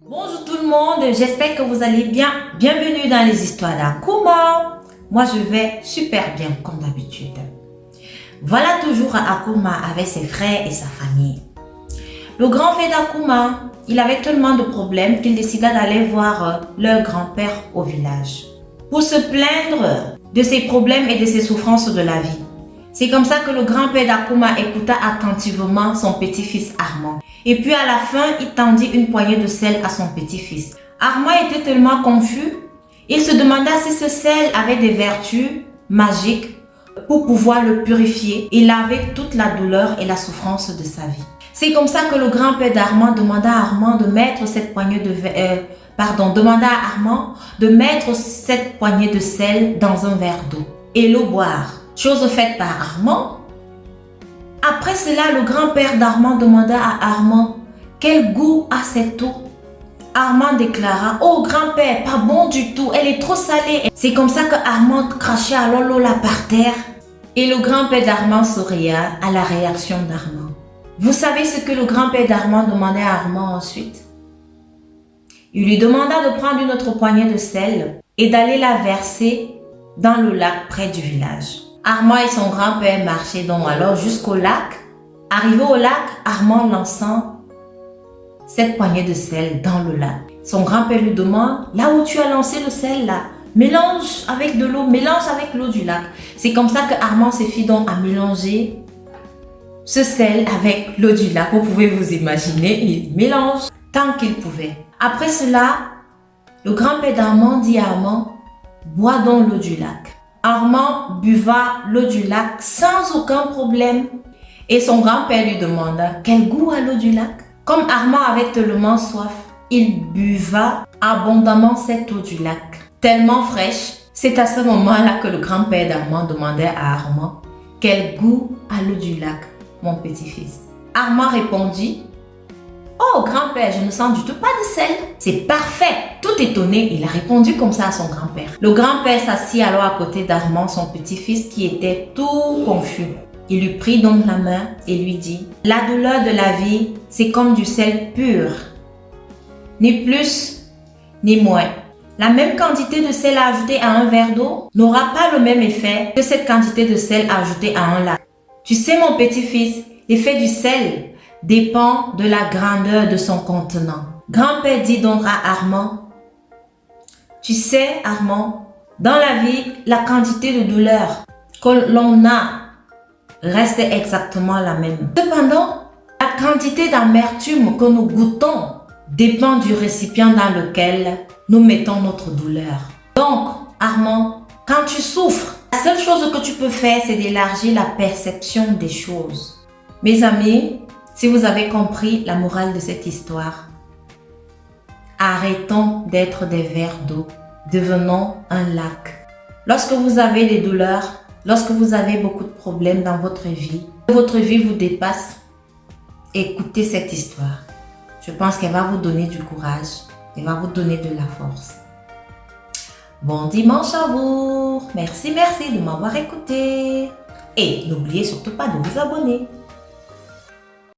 Bonjour tout le monde, j'espère que vous allez bien. Bienvenue dans les histoires d'Akuma. Moi je vais super bien comme d'habitude. Voilà toujours Akuma avec ses frères et sa famille. Le grand frère d'Akuma, il avait tellement de problèmes qu'il décida d'aller voir leur grand-père au village pour se plaindre de ses problèmes et de ses souffrances de la vie. C'est comme ça que le grand-père d'Akuma écouta attentivement son petit-fils Armand. Et puis à la fin, il tendit une poignée de sel à son petit-fils. Armand était tellement confus, il se demanda si ce sel avait des vertus magiques pour pouvoir le purifier et laver toute la douleur et la souffrance de sa vie. C'est comme ça que le grand-père d'Armand demanda à Armand de mettre cette poignée de sel dans un verre d'eau et l'eau boire. Chose faite par Armand. Après cela, le grand-père d'Armand demanda à Armand quel goût a cette eau. Armand déclara: « Oh grand-père, pas bon du tout, elle est trop salée. » C'est comme ça que Armand crachait alors l'eau là par terre. Et le grand-père d'Armand souria à la réaction d'Armand. Vous savez ce que le grand-père d'Armand demandait à Armand ensuite? Il lui demanda de prendre une autre poignée de sel et d'aller la verser dans le lac près du village. Armand et son grand-père marchaient donc alors jusqu'au lac. Arrivé au lac, Armand lançant cette poignée de sel dans le lac. Son grand-père lui demande: « Là où tu as lancé le sel là, mélange avec de l'eau, mélange avec l'eau du lac. » C'est comme ça que Armand se fit donc à mélanger ce sel avec l'eau du lac. Vous pouvez vous imaginer, il mélange tant qu'il pouvait. Après cela, le grand-père d'Armand dit à Armand: « Bois donc l'eau du lac. » Armand buva l'eau du lac sans aucun problème. Et son grand-père lui demanda: « Quel goût a l'eau du lac? » Comme Armand avait tellement soif, il buva abondamment cette eau du lac, tellement fraîche. C'est à ce moment-là que le grand-père d'Armand demandait à Armand: « Quel goût a l'eau du lac, mon petit-fils? » Armand répondit: « Oh grand-père, je ne sens du tout pas de sel. » C'est parfait. Tout étonné, il a répondu comme ça à son grand-père. Le grand-père s'assit alors à côté d'Armand, son petit-fils, qui était tout confus. Il lui prit donc la main et lui dit: « La douleur de la vie, c'est comme du sel pur. Ni plus, ni moins. La même quantité de sel ajoutée à un verre d'eau n'aura pas le même effet que cette quantité de sel ajoutée à un lac. Tu sais mon petit-fils, l'effet du sel dépend de la grandeur de son contenant. » Grand-père dit donc à Armand: « Tu sais Armand, dans la vie, la quantité de douleur que l'on a reste exactement la même. Cependant, la quantité d'amertume que nous goûtons dépend du récipient dans lequel nous mettons notre douleur. Donc, Armand, quand tu souffres, la seule chose que tu peux faire, c'est d'élargir la perception des choses. » Mes amis, si vous avez compris la morale de cette histoire, arrêtons d'être des verres d'eau, devenons un lac. Lorsque vous avez des douleurs, lorsque vous avez beaucoup de problèmes dans votre vie vous dépasse, écoutez cette histoire. Je pense qu'elle va vous donner du courage, elle va vous donner de la force. Bon dimanche à vous. Merci de m'avoir écouté. Et n'oubliez surtout pas de vous abonner.